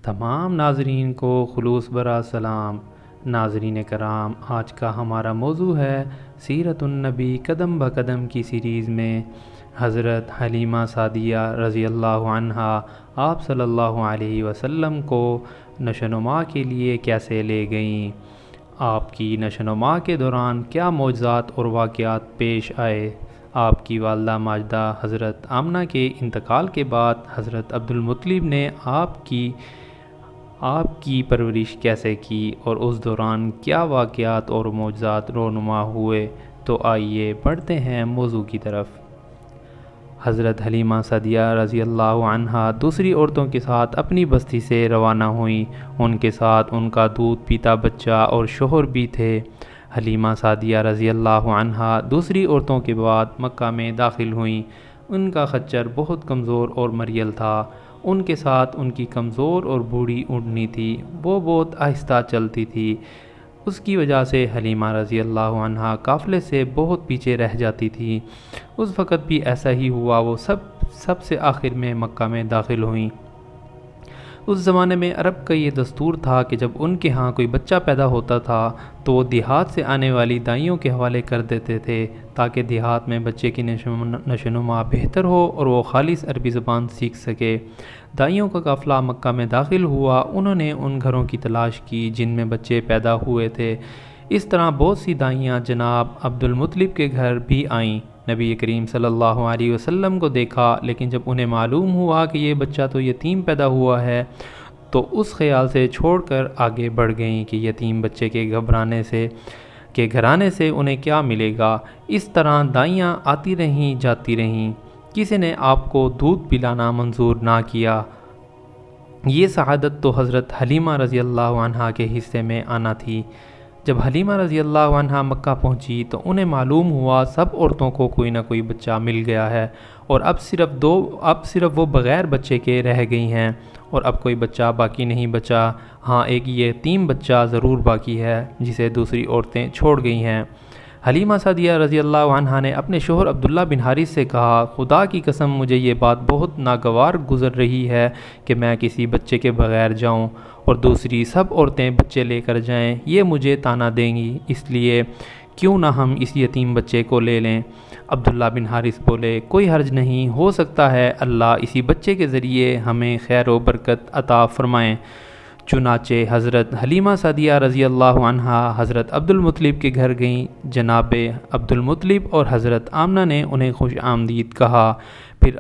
تمام ناظرین کو خلوص برا سلام۔ ناظرین کرام، آج کا ہمارا موضوع ہے سیرت النبی قدم بہ قدم کی سیریز میں حضرت حلیمہ سعدیہ رضی اللہ عنہا آپ صلی اللہ علیہ وسلم کو نشوونما کے لیے کیسے لے گئیں، آپ کی نشوونما کے دوران کیا معجزات اور واقعات پیش آئے، آپ کی والدہ ماجدہ حضرت آمنہ کے انتقال کے بعد حضرت عبدالمطلب نے آپ کی پرورش کیسے کی اور اس دوران کیا واقعات اور معجزات رونما ہوئے۔ تو آئیے بڑھتے ہیں موضوع کی طرف۔ حضرت حلیمہ سعدیہ رضی اللہ عنہا دوسری عورتوں کے ساتھ اپنی بستی سے روانہ ہوئیں۔ ان کے ساتھ ان کا دودھ پیتا بچہ اور شوہر بھی تھے۔ حلیمہ سعدیہ رضی اللہ عنہا دوسری عورتوں کے بعد مکہ میں داخل ہوئیں۔ ان کا خچر بہت کمزور اور مریل تھا۔ ان کے ساتھ ان کی کمزور اور بوڑھی اونٹنی تھی، وہ بہت آہستہ چلتی تھی۔ اس کی وجہ سے حلیمہ رضی اللہ عنہا قافلے سے بہت پیچھے رہ جاتی تھی۔ اس وقت بھی ایسا ہی ہوا، وہ سب سے آخر میں مکہ میں داخل ہوئیں۔ اس زمانے میں عرب کا یہ دستور تھا کہ جب ان کے ہاں کوئی بچہ پیدا ہوتا تھا تو وہ دیہات سے آنے والی دائیوں کے حوالے کر دیتے تھے تاکہ دیہات میں بچے کی نشوونما بہتر ہو اور وہ خالص عربی زبان سیکھ سکے۔ دائیوں کا قافلہ مکہ میں داخل ہوا۔ انہوں نے ان گھروں کی تلاش کی جن میں بچے پیدا ہوئے تھے۔ اس طرح بہت سی دائیاں جناب عبدالمطلب کے گھر بھی آئیں۔ نبی کریم صلی اللہ علیہ وسلم کو دیکھا، لیکن جب انہیں معلوم ہوا کہ یہ بچہ تو یتیم پیدا ہوا ہے تو اس خیال سے چھوڑ کر آگے بڑھ گئیں کہ یتیم بچے کے گھرانے سے انہیں کیا ملے گا۔ اس طرح دائیاں آتی رہیں جاتی رہیں، کسی نے آپ کو دودھ پلانا منظور نہ کیا۔ یہ سعادت تو حضرت حلیمہ رضی اللہ عنہا کے حصے میں آنا تھی۔ جب حلیمہ رضی اللہ عنہا مکہ پہنچی تو انہیں معلوم ہوا سب عورتوں کو کوئی نہ کوئی بچہ مل گیا ہے اور اب صرف وہ بغیر بچے کے رہ گئی ہیں اور اب کوئی بچہ باقی نہیں بچا۔ ہاں، ایک یتیم بچہ ضرور باقی ہے جسے دوسری عورتیں چھوڑ گئی ہیں۔ حلیمہ سعدیہ رضی اللہ عنہا نے اپنے شوہر عبداللہ بن حارث سے کہا، خدا کی قسم مجھے یہ بات بہت ناگوار گزر رہی ہے کہ میں کسی بچے کے بغیر جاؤں اور دوسری سب عورتیں بچے لے کر جائیں، یہ مجھے طعنہ دیں گی، اس لیے کیوں نہ ہم اس یتیم بچے کو لے لیں۔ عبداللہ بن حارث بولے، کوئی حرج نہیں، ہو سکتا ہے اللہ اسی بچے کے ذریعے ہمیں خیر و برکت عطا فرمائیں۔ چنانچہ حضرت حلیمہ سعدیہ رضی اللہ عنہا حضرت عبدالمطلب کے گھر گئیں۔ جناب عبدالمطلب اور حضرت آمنہ نے انہیں خوش آمدید کہا۔ پھر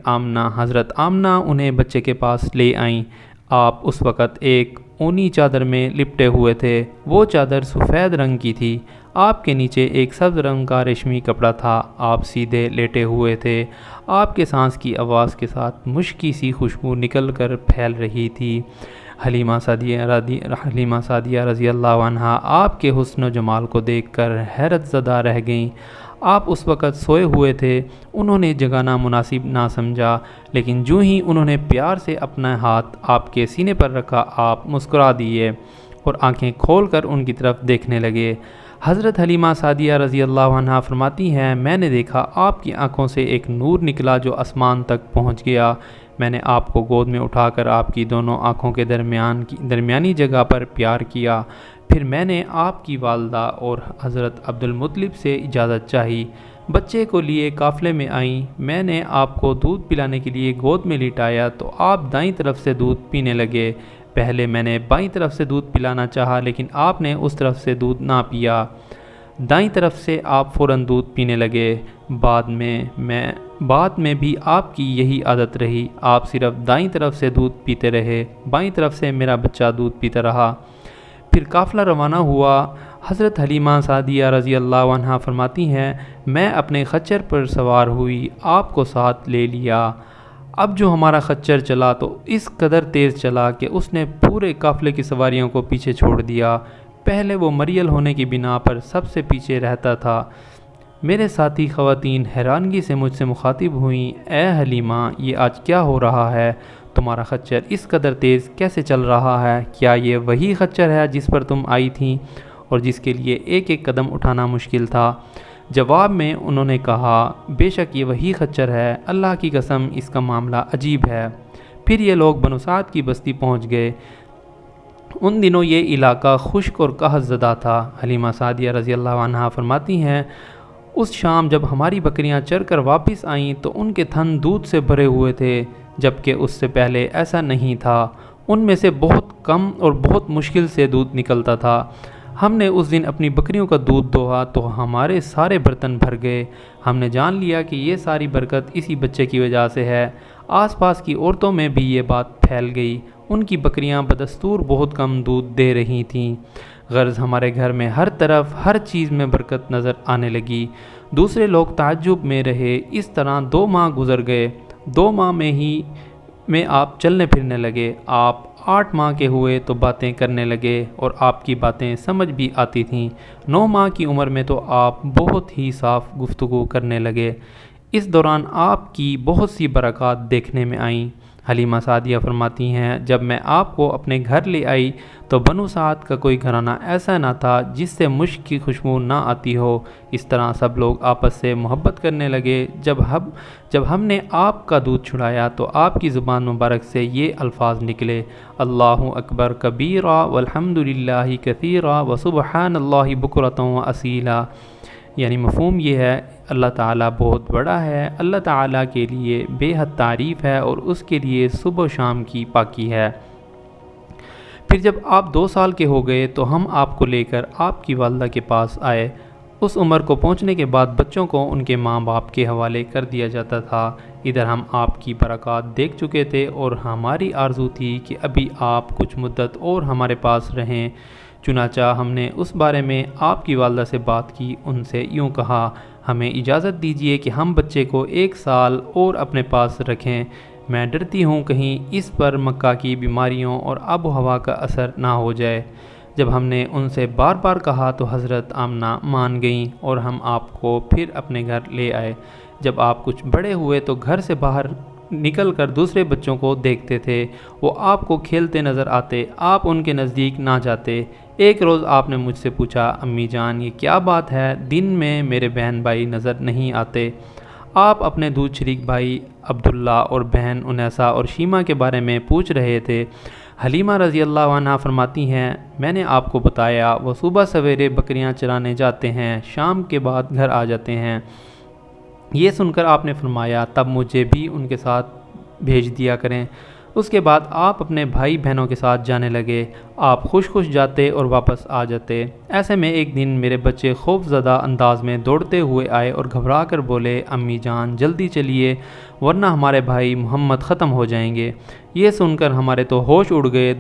حضرت آمنہ انہیں بچے کے پاس لے آئیں۔ آپ اس وقت ایک اونی چادر میں لپٹے ہوئے تھے، وہ چادر سفید رنگ کی تھی، آپ کے نیچے ایک سبز رنگ کا ریشمی کپڑا تھا، آپ سیدھے لیٹے ہوئے تھے، آپ کے سانس کی آواز کے ساتھ مشکی سی خوشبو نکل کر پھیل رہی تھی۔ حلیمہ سعدیہ رضی اللہ عنہا آپ کے حسن و جمال کو دیکھ کر حیرت زدہ رہ گئیں۔ آپ اس وقت سوئے ہوئے تھے، انہوں نے جگانا مناسب نہ سمجھا، لیکن جو ہی انہوں نے پیار سے اپنا ہاتھ آپ کے سینے پر رکھا، آپ مسکرا دیے اور آنکھیں کھول کر ان کی طرف دیکھنے لگے۔ حضرت حلیمہ سعدیہ رضی اللہ عنہا فرماتی ہیں، میں نے دیکھا آپ کی آنکھوں سے ایک نور نکلا جو آسمان تک پہنچ گیا۔ میں نے آپ کو گود میں اٹھا کر آپ کی دونوں آنکھوں کے درمیانی جگہ پر پیار کیا۔ پھر میں نے آپ کی والدہ اور حضرت عبدالمطلب سے اجازت چاہی، بچے کو لیے قافلے میں آئیں۔ میں نے آپ کو دودھ پلانے کے لیے گود میں لٹایا تو آپ دائیں طرف سے دودھ پینے لگے۔ پہلے میں نے بائیں طرف سے دودھ پلانا چاہا لیکن آپ نے اس طرف سے دودھ نہ پیا، دائیں طرف سے آپ فوراً دودھ پینے لگے۔ بعد میں بھی آپ کی یہی عادت رہی، آپ صرف دائیں طرف سے دودھ پیتے رہے، بائیں طرف سے میرا بچہ دودھ پیتا رہا۔ پھر قافلہ روانہ ہوا۔ حضرت حلیمہ سعدیہ رضی اللہ عنہا فرماتی ہیں، میں اپنے خچر پر سوار ہوئی، آپ کو ساتھ لے لیا۔ اب جو ہمارا خچر چلا تو اس قدر تیز چلا کہ اس نے پورے قافلے کی سواریوں کو پیچھے چھوڑ دیا۔ پہلے وہ مریل ہونے کی بنا پر سب سے پیچھے رہتا تھا۔ میرے ساتھی خواتین حیرانگی سے مجھ سے مخاطب ہوئیں، اے حلیمہ، یہ آج کیا ہو رہا ہے؟ تمہارا خچر اس قدر تیز کیسے چل رہا ہے؟ کیا یہ وہی خچر ہے جس پر تم آئی تھیں اور جس کے لیے ایک ایک قدم اٹھانا مشکل تھا؟ جواب میں انہوں نے کہا، بے شک یہ وہی خچر ہے، اللہ کی قسم اس کا معاملہ عجیب ہے۔ پھر یہ لوگ بنو سعد کی بستی پہنچ گئے۔ ان دنوں یہ علاقہ خشک اور قحط زدہ تھا۔ حلیمہ سعدیہ رضی اللہ عنہا فرماتی ہیں اس شام جب ہماری بکریاں چر کر واپس آئیں تو ان کے تھن دودھ سے بھرے ہوئے تھے، جبکہ اس سے پہلے ایسا نہیں تھا۔ ان میں سے بہت کم اور بہت مشکل سے دودھ نکلتا تھا۔ ہم نے اس دن اپنی بکریوں کا دودھ دوہا تو ہمارے سارے برتن بھر گئے۔ ہم نے جان لیا کہ یہ ساری برکت اسی بچے کی وجہ سے ہے۔ آس پاس کی عورتوں میں بھی یہ بات پھیل گئی۔ ان کی بکریاں بدستور بہت کم دودھ دے رہی تھیں۔ غرض ہمارے گھر میں ہر طرف ہر چیز میں برکت نظر آنے لگی۔ دوسرے لوگ تعجب میں رہے۔ اس طرح 2 ماہ گزر گئے۔ 2 ماہ میں آپ چلنے پھرنے لگے۔ آپ 8 ماہ کے ہوئے تو باتیں کرنے لگے اور آپ کی باتیں سمجھ بھی آتی تھیں۔ 9 ماہ کی عمر میں تو آپ بہت ہی صاف گفتگو کرنے لگے۔ اس دوران آپ کی بہت سی برکات دیکھنے میں آئیں۔ حلیمہ سعدیہ فرماتی ہیں جب میں آپ کو اپنے گھر لے آئی تو بنو سعد کا کوئی گھرانہ ایسا نہ تھا جس سے مشک کی خوشبو نہ آتی ہو۔ اس طرح سب لوگ آپس سے محبت کرنے لگے۔ جب ہم نے آپ کا دودھ چھڑایا تو آپ کی زبان مبارک سے یہ الفاظ نکلے، اللہ اکبر کبیرا والحمد للہ کثیرا وسبحان اللہ بکرۃ واصیلا، یعنی مفہوم یہ ہے اللہ تعالیٰ بہت بڑا ہے، اللہ تعالیٰ کے لیے بے حد تعریف ہے اور اس کے لیے صبح و شام کی پاکی ہے۔ پھر جب آپ 2 سال کے ہو گئے تو ہم آپ کو لے کر آپ کی والدہ کے پاس آئے۔ اس عمر کو پہنچنے کے بعد بچوں کو ان کے ماں باپ کے حوالے کر دیا جاتا تھا۔ ادھر ہم آپ کی برکات دیکھ چکے تھے اور ہماری آرزو تھی کہ ابھی آپ کچھ مدت اور ہمارے پاس رہیں۔ چنانچہ ہم نے اس بارے میں آپ کی والدہ سے بات کی۔ ان سے یوں کہا، ہمیں اجازت دیجیے کہ ہم بچے کو 1 سال اور اپنے پاس رکھیں۔ میں ڈرتی ہوں کہیں اس پر مکہ کی بیماریوں اور آب و ہوا کا اثر نہ ہو جائے۔ جب ہم نے ان سے بار بار کہا تو حضرت آمنہ مان گئیں اور ہم آپ کو پھر اپنے گھر لے آئے۔ جب آپ کچھ بڑے ہوئے تو گھر سے باہر نکل کر دوسرے بچوں کو دیکھتے تھے، وہ آپ کو کھیلتے نظر آتے، آپ ان کے نزدیک نہ جاتے۔ ایک روز آپ نے مجھ سے پوچھا، امی جان یہ کیا بات ہے، دن میں میرے بہن بھائی نظر نہیں آتے؟ آپ اپنے دودھ شریک بھائی عبداللہ اور بہن انیسہ اور شیمہ کے بارے میں پوچھ رہے تھے۔ حلیمہ رضی اللہ عنہا فرماتی ہیں میں نے آپ کو بتایا وہ صبح سویرے بکریاں چرانے جاتے ہیں، شام کے بعد گھر آ جاتے ہیں۔ یہ سن کر آپ نے فرمایا تب مجھے بھی ان کے ساتھ بھیج دیا کریں۔ اس کے بعد آپ اپنے بھائی بہنوں کے ساتھ جانے لگے۔ آپ خوش خوش جاتے اور واپس آ جاتے۔ ایسے میں ایک دن میرے بچے خوف زدہ انداز میں دوڑتے ہوئے آئے اور گھبرا کر بولے، امی جان جلدی چلیے ورنہ ہمارے بھائی محمد ختم ہو جائیں گے۔ یہ سن کر ہمارے تو ہوش اڑ گئے،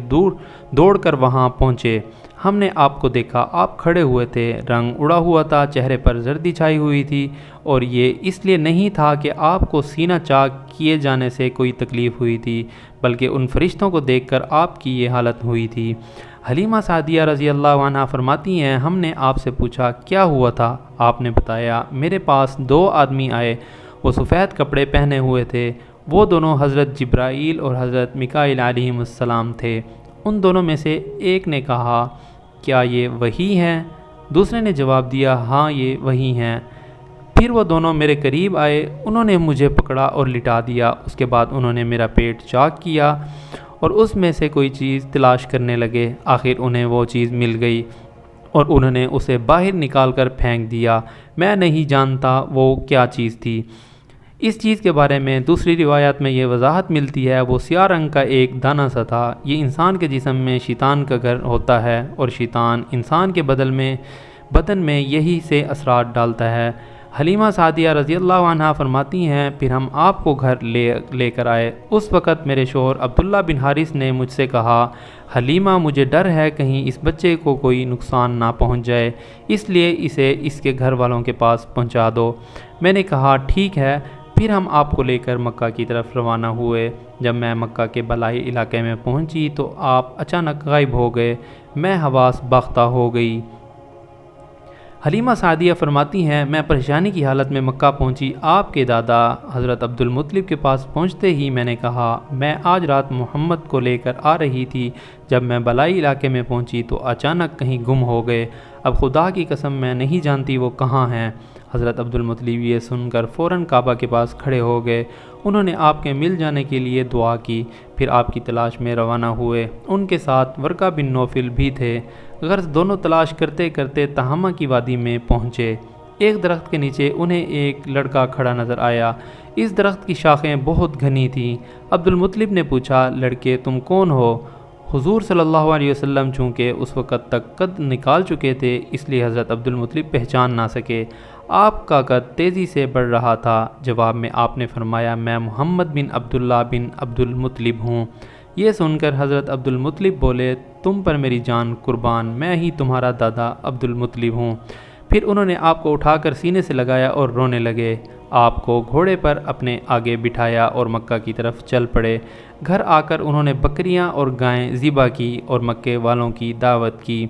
دوڑ کر وہاں پہنچے۔ ہم نے آپ کو دیکھا، آپ کھڑے ہوئے تھے، رنگ اڑا ہوا تھا، چہرے پر زردی چھائی ہوئی تھی، اور یہ اس لیے نہیں تھا کہ آپ کو سینہ چاک کیے جانے سے کوئی تکلیف ہوئی تھی، بلکہ ان فرشتوں کو دیکھ کر آپ کی یہ حالت ہوئی تھی۔ حلیمہ سعدیہ رضی اللہ عنہا فرماتی ہیں ہم نے آپ سے پوچھا کیا ہوا تھا؟ آپ نے بتایا میرے پاس 2 آدمی آئے، وہ سفید کپڑے پہنے ہوئے تھے، وہ دونوں حضرت جبرائیل اور حضرت میکائیل علیہم السلام تھے۔ ان دونوں میں سے ایک نے کہا کیا یہ وہی ہیں؟ دوسرے نے جواب دیا ہاں یہ وہی ہیں۔ پھر وہ دونوں میرے قریب آئے، انہوں نے مجھے پکڑا اور لٹا دیا۔ اس کے بعد انہوں نے میرا پیٹ چاک کیا اور اس میں سے کوئی چیز تلاش کرنے لگے۔ آخر انہیں وہ چیز مل گئی اور انہوں نے اسے باہر نکال کر پھینک دیا۔ میں نہیں جانتا وہ کیا چیز تھی۔ اس چیز کے بارے میں دوسری روایات میں یہ وضاحت ملتی ہے وہ سیاہ رنگ کا ایک دانہ سا تھا۔ یہ انسان کے جسم میں شیطان کا گھر ہوتا ہے اور شیطان انسان کے بدن میں یہی سے اثرات ڈالتا ہے۔ حلیمہ سعدیہ رضی اللہ عنہا فرماتی ہیں پھر ہم آپ کو گھر لے کر آئے۔ اس وقت میرے شوہر عبداللہ بن حارث نے مجھ سے کہا حلیمہ مجھے ڈر ہے کہیں اس بچے کو کوئی نقصان نہ پہنچ جائے، اس لیے اسے اس کے گھر والوں کے پاس پہنچا دو۔ میں نے کہا ٹھیک ہے۔ پھر ہم آپ کو لے کر مکہ کی طرف روانہ ہوئے۔ جب میں مکہ کے بالائی علاقے میں پہنچی تو آپ اچانک غائب ہو گئے، میں حواس باختہ ہو گئی۔ حلیمہ سعدیہ فرماتی ہیں میں پریشانی کی حالت میں مکہ پہنچی۔ آپ کے دادا حضرت عبد المطلب کے پاس پہنچتے ہی میں نے کہا میں آج رات محمد کو لے کر آ رہی تھی، جب میں بالائی علاقے میں پہنچی تو اچانک کہیں گم ہو گئے، اب خدا کی قسم میں نہیں جانتی وہ کہاں ہیں۔ حضرت عبد المطلب یہ سن کر فوراً کعبہ کے پاس کھڑے ہو گئے۔ انہوں نے آپ کے مل جانے کے لیے دعا کی، پھر آپ کی تلاش میں روانہ ہوئے۔ ان کے ساتھ ورقہ بن نوفل بھی تھے۔ غرض دونوں تلاش کرتے کرتے تہامہ کی وادی میں پہنچے۔ ایک درخت کے نیچے انہیں ایک لڑکا کھڑا نظر آیا۔ اس درخت کی شاخیں بہت گھنی تھیں۔ عبد المطلب نے پوچھا، لڑکے تم کون ہو؟ حضور صلی اللہ علیہ وسلم چونکہ اس وقت تک قد نکال چکے تھے، اس لیے حضرت عبد المطلب پہچان نہ سکے۔ آپ کا قد تیزی سے بڑھ رہا تھا۔ جواب میں آپ نے فرمایا، میں محمد بن عبداللہ بن عبد المطلب ہوں۔ یہ سن کر حضرت عبد المطلب بولے، تم پر میری جان قربان، میں ہی تمہارا دادا عبد المطلب ہوں۔ پھر انہوں نے آپ کو اٹھا کر سینے سے لگایا اور رونے لگے۔ آپ کو گھوڑے پر اپنے آگے بٹھایا اور مکہ کی طرف چل پڑے۔ گھر آ کر انہوں نے بکریاں اور گائیں ذبح کی اور مکے والوں کی دعوت کی۔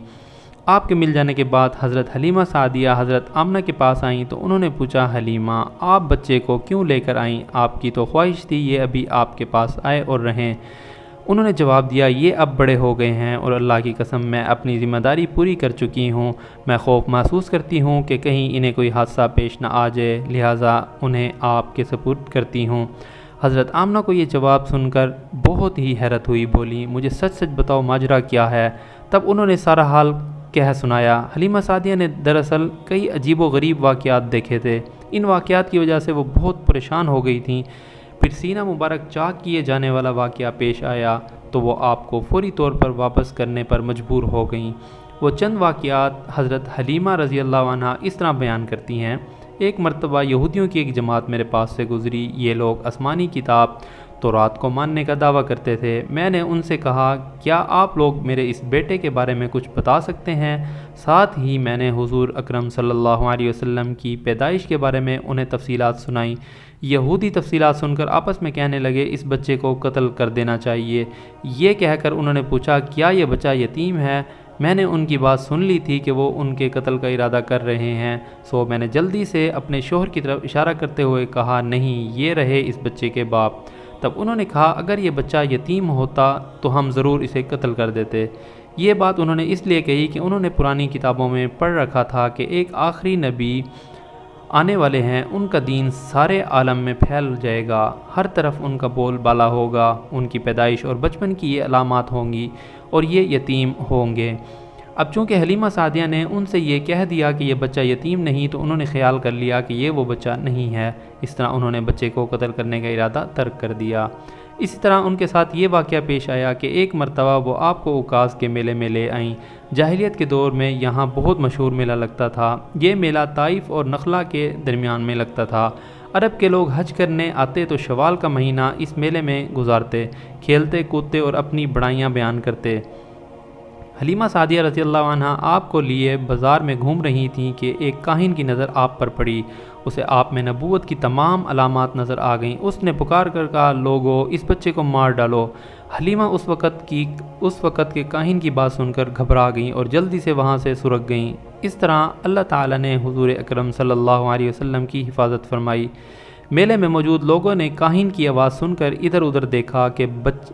آپ کے مل جانے کے بعد حضرت حلیمہ سعدیہ حضرت آمنہ کے پاس آئیں تو انہوں نے پوچھا، حلیمہ آپ بچے کو کیوں لے کر آئیں؟ آپ کی تو خواہش تھی یہ ابھی آپ کے پاس آئے اور رہیں۔ انہوں نے جواب دیا، یہ اب بڑے ہو گئے ہیں اور اللہ کی قسم میں اپنی ذمہ داری پوری کر چکی ہوں۔ میں خوف محسوس کرتی ہوں کہ کہیں انہیں کوئی حادثہ پیش نہ آ جائے، لہٰذا انہیں آپ کے سپرد کرتی ہوں۔ حضرت آمنہ کو یہ جواب سن کر بہت ہی حیرت ہوئی، بولی، مجھے سچ سچ بتاؤ ماجرا کیا ہے؟ تب انہوں نے سارا حال کہہ سنایا۔ حلیمہ سعدیہ نے دراصل کئی عجیب و غریب واقعات دیکھے تھے۔ ان واقعات کی وجہ سے وہ بہت پریشان ہو گئی تھیں۔ پھر سینہ مبارک چاک کیے جانے والا واقعہ پیش آیا تو وہ آپ کو فوری طور پر واپس کرنے پر مجبور ہو گئیں۔ وہ چند واقعات حضرت حلیمہ رضی اللہ عنہا اس طرح بیان کرتی ہیں، ایک مرتبہ یہودیوں کی ایک جماعت میرے پاس سے گزری۔ یہ لوگ آسمانی کتاب تورات کو ماننے کا دعویٰ کرتے تھے۔ میں نے ان سے کہا، کیا آپ لوگ میرے اس بیٹے کے بارے میں کچھ بتا سکتے ہیں؟ ساتھ ہی میں نے حضور اکرم صلی اللہ علیہ وسلم کی پیدائش کے بارے میں انہیں تفصیلات سنائیں۔ یہودی تفصیلات سن کر آپس میں کہنے لگے، اس بچے کو قتل کر دینا چاہیے۔ یہ کہہ کر انہوں نے پوچھا، کیا یہ بچہ یتیم ہے؟ میں نے ان کی بات سن لی تھی کہ وہ ان کے قتل کا ارادہ کر رہے ہیں، سو میں نے جلدی سے اپنے شوہر کی طرف اشارہ کرتے ہوئے کہا، نہیں، یہ رہے اس بچے کے باپ۔ تب انہوں نے کہا، اگر یہ بچہ یتیم ہوتا تو ہم ضرور اسے قتل کر دیتے۔ یہ بات انہوں نے اس لیے کہی کہ انہوں نے پرانی کتابوں میں پڑھ رکھا تھا کہ ایک آخری نبی آنے والے ہیں، ان کا دین سارے عالم میں پھیل جائے گا، ہر طرف ان کا بول بالا ہوگا، ان کی پیدائش اور بچپن کی یہ علامات ہوں گی اور یہ یتیم ہوں گے۔ اب چونکہ حلیمہ سعدیہ نے ان سے یہ کہہ دیا کہ یہ بچہ یتیم نہیں، تو انہوں نے خیال کر لیا کہ یہ وہ بچہ نہیں ہے۔ اس طرح انہوں نے بچے کو قتل کرنے کا ارادہ ترک کر دیا۔ اسی طرح ان کے ساتھ یہ واقعہ پیش آیا کہ ایک مرتبہ وہ آپ کو عکاظ کے میلے میں لے آئیں۔ جاہلیت کے دور میں یہاں بہت مشہور میلہ لگتا تھا۔ یہ میلہ طائف اور نخلا کے درمیان میں لگتا تھا۔ عرب کے لوگ حج کرنے آتے تو شوال کا مہینہ اس میلے میں گزارتے، کھیلتے کودتے اور اپنی بڑائیاں بیان کرتے۔ حلیمہ سعدیہ رضی اللہ عنہا آپ کو لیے بازار میں گھوم رہی تھیں کہ ایک کاہن کی نظر آپ پر پڑی۔ اسے آپ میں نبوت کی تمام علامات نظر آ گئیں۔ اس نے پکار کر کہا، لوگو اس بچے کو مار ڈالو۔ حلیمہ اس وقت کے کاہن کی بات سن کر گھبرا گئیں اور جلدی سے وہاں سے سرک گئیں۔ اس طرح اللہ تعالیٰ نے حضور اکرم صلی اللہ علیہ وسلم کی حفاظت فرمائی۔ میلے میں موجود لوگوں نے کاہن کی آواز سن کر ادھر ادھر دیکھا کہ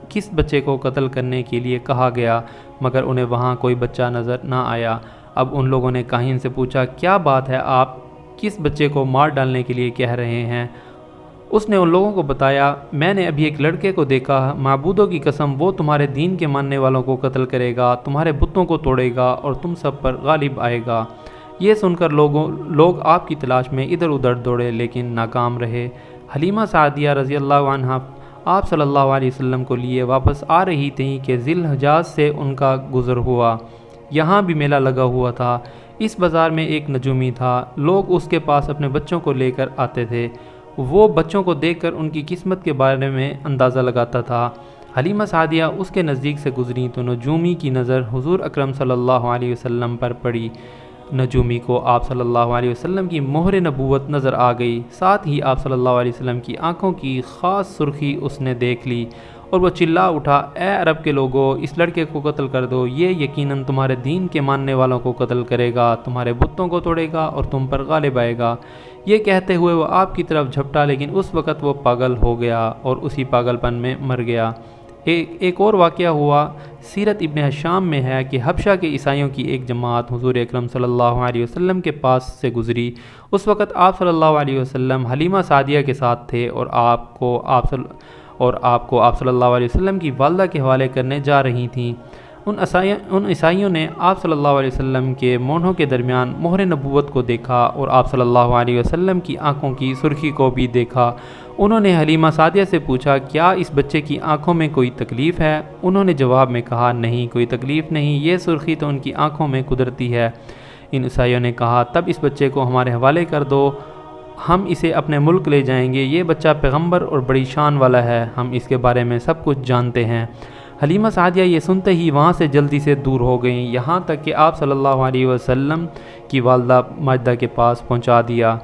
کس بچے کو قتل کرنے کے لیے کہا گیا، مگر انہیں وہاں کوئی بچہ نظر نہ آیا۔ اب ان لوگوں نے کاہن سے پوچھا، کیا بات ہے، آپ کس بچے کو مار ڈالنے کے لیے کہہ رہے ہیں؟ اس نے ان لوگوں کو بتایا، میں نے ابھی ایک لڑکے کو دیکھا، معبودوں کی قسم وہ تمہارے دین کے ماننے والوں کو قتل کرے گا، تمہارے بتوں کو توڑے گا اور تم سب پر غالب آئے گا۔ یہ سن کر لوگ آپ کی تلاش میں ادھر ادھر دوڑے لیکن ناکام رہے۔ حلیمہ سعدیہ رضی اللہ عنہا آپ صلی اللہ علیہ وسلم کو لیے واپس آ رہی تھیں کہ ذی الحجاز سے ان کا گزر ہوا۔ یہاں بھی میلہ لگا ہوا تھا۔ اس بازار میں ایک نجومی تھا، لوگ اس کے پاس اپنے بچوں کو لے کر آتے تھے۔ وہ بچوں کو دیکھ کر ان کی قسمت کے بارے میں اندازہ لگاتا تھا۔ حلیمہ سعدیہ اس کے نزدیک سے گزری تو نجومی کی نظر حضور اکرم صلی اللہ علیہ وسلم پر پڑی۔ نجومی کو آپ صلی اللہ علیہ وسلم کی مہر نبوت نظر آ گئی، ساتھ ہی آپ صلی اللہ علیہ وسلم کی آنکھوں کی خاص سرخی اس نے دیکھ لی اور وہ چلا اٹھا، اے عرب کے لوگوں، اس لڑکے کو قتل کر دو، یہ یقیناً تمہارے دین کے ماننے والوں کو قتل کرے گا، تمہارے بتوں کو توڑے گا اور تم پر غالب آئے گا۔ یہ کہتے ہوئے وہ آپ کی طرف جھپٹا، لیکن اس وقت وہ پاگل ہو گیا اور اسی پاگل پن میں مر گیا۔ ایک اور واقعہ ہوا سیرت ابن ہشام میں ہے کہ حبشہ کے عیسائیوں کی ایک جماعت حضور اکرم صلی اللہ علیہ وسلم کے پاس سے گزری۔ اس وقت آپ صلی اللہ علیہ وسلم حلیمہ سعدیہ کے ساتھ تھے اور آپ کو آپ صلی اللہ علیہ وسلم کی والدہ کے حوالے کرنے جا رہی تھیں۔ ان عیسائیوں نے آپ صلی اللہ علیہ وسلم کے مونہوں کے درمیان مہر نبوت کو دیکھا اور آپ صلی اللہ علیہ وسلم کی آنکھوں کی سرخی کو بھی دیکھا۔ انہوں نے حلیمہ سعدیہ سے پوچھا، کیا اس بچے کی آنکھوں میں کوئی تکلیف ہے؟ انہوں نے جواب میں کہا، نہیں، کوئی تکلیف نہیں، یہ سرخی تو ان کی آنکھوں میں قدرتی ہے۔ ان عیسائیوں نے کہا، تب اس بچے کو ہمارے حوالے کر دو، ہم اسے اپنے ملک لے جائیں گے، یہ بچہ پیغمبر اور بڑی شان والا ہے، ہم اس کے بارے میں سب کچھ جانتے ہیں۔ حلیمہ سعدیہ یہ سنتے ہی وہاں سے جلدی سے دور ہو گئیں، یہاں تک کہ آپ صلی اللہ علیہ وسلم کی والدہ ماجدہ کے پاس پہنچا دیا۔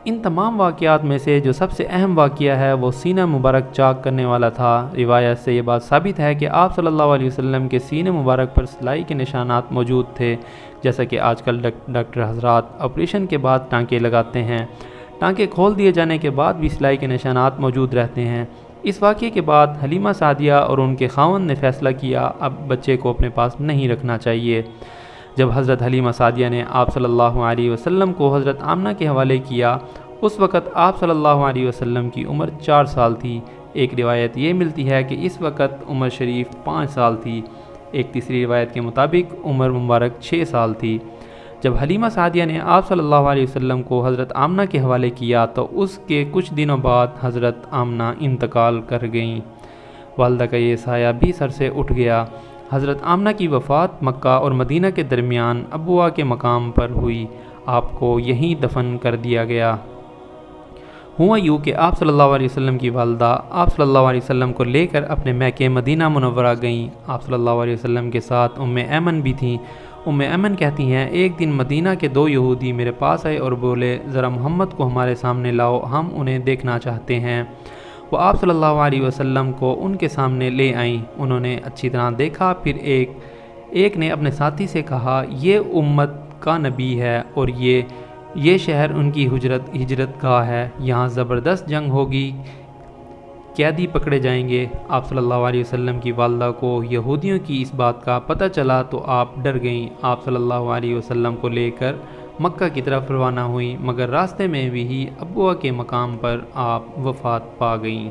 ان تمام واقعات میں سے جو سب سے اہم واقعہ ہے وہ سینہ مبارک چاک کرنے والا تھا۔ روایت سے یہ بات ثابت ہے کہ آپ صلی اللہ علیہ وسلم کے سینے مبارک پر سلائی کے نشانات موجود تھے، جیسا کہ آج کل ڈاکٹر حضرات آپریشن کے بعد ٹانکے لگاتے ہیں۔ ٹانکے کھول دیے جانے کے بعد بھی سلائی کے نشانات موجود رہتے ہیں۔ اس واقعے کے بعد حلیمہ سعدیہ اور ان کے خاوند نے فیصلہ کیا اب بچے کو اپنے پاس نہیں رکھنا چاہیے۔ جب حضرت حلیمہ سعدیہ نے آپ صلی اللہ علیہ وسلم کو حضرت آمنہ کے حوالے کیا، اس وقت آپ صلی اللہ علیہ وسلم کی عمر 4 سال تھی۔ ایک روایت یہ ملتی ہے کہ اس وقت عمر شریف 5 سال تھی، ایک تیسری روایت کے مطابق عمر مبارک 6 سال تھی۔ جب حلیمہ سعدیہ نے آپ صلی اللہ علیہ وسلم کو حضرت آمنہ کے حوالے کیا تو اس کے کچھ دنوں بعد حضرت آمنہ انتقال کر گئیں۔ والدہ کا یہ سایہ بھی سر سے اٹھ گیا۔ حضرت آمنہ کی وفات مکہ اور مدینہ کے درمیان ابوا کے مقام پر ہوئی، آپ کو یہیں دفن کر دیا گیا۔ ہوا یوں کہ آپ صلی اللہ علیہ وسلم کی والدہ آپ صلی اللہ علیہ وسلم کو لے کر اپنے میکے مدینہ منورہ گئیں۔ آپ صلی اللہ علیہ وسلم کے ساتھ ایمن بھی تھیں۔ ایمن کہتی ہیں، ایک دن مدینہ کے 2 یہودی میرے پاس آئے اور بولے، ذرا محمد کو ہمارے سامنے لاؤ، ہم انہیں دیکھنا چاہتے ہیں۔ وہ آپ صلی اللہ علیہ وسلم کو ان کے سامنے لے آئیں۔ انہوں نے اچھی طرح دیکھا، پھر ایک نے اپنے ساتھی سے کہا، یہ امت کا نبی ہے اور یہ شہر ان کی ہجرت گاہ ہے، یہاں زبردست جنگ ہوگی، قیدی پکڑے جائیں گے۔ آپ صلی اللہ علیہ وسلم کی والدہ کو یہودیوں کی اس بات کا پتہ چلا تو آپ ڈر گئیں۔ آپ صلی اللہ علیہ وسلم کو لے کر مکہ کی طرف روانہ ہوئیں، مگر راستے میں بھی ابوا کے مقام پر آپ وفات پا گئیں۔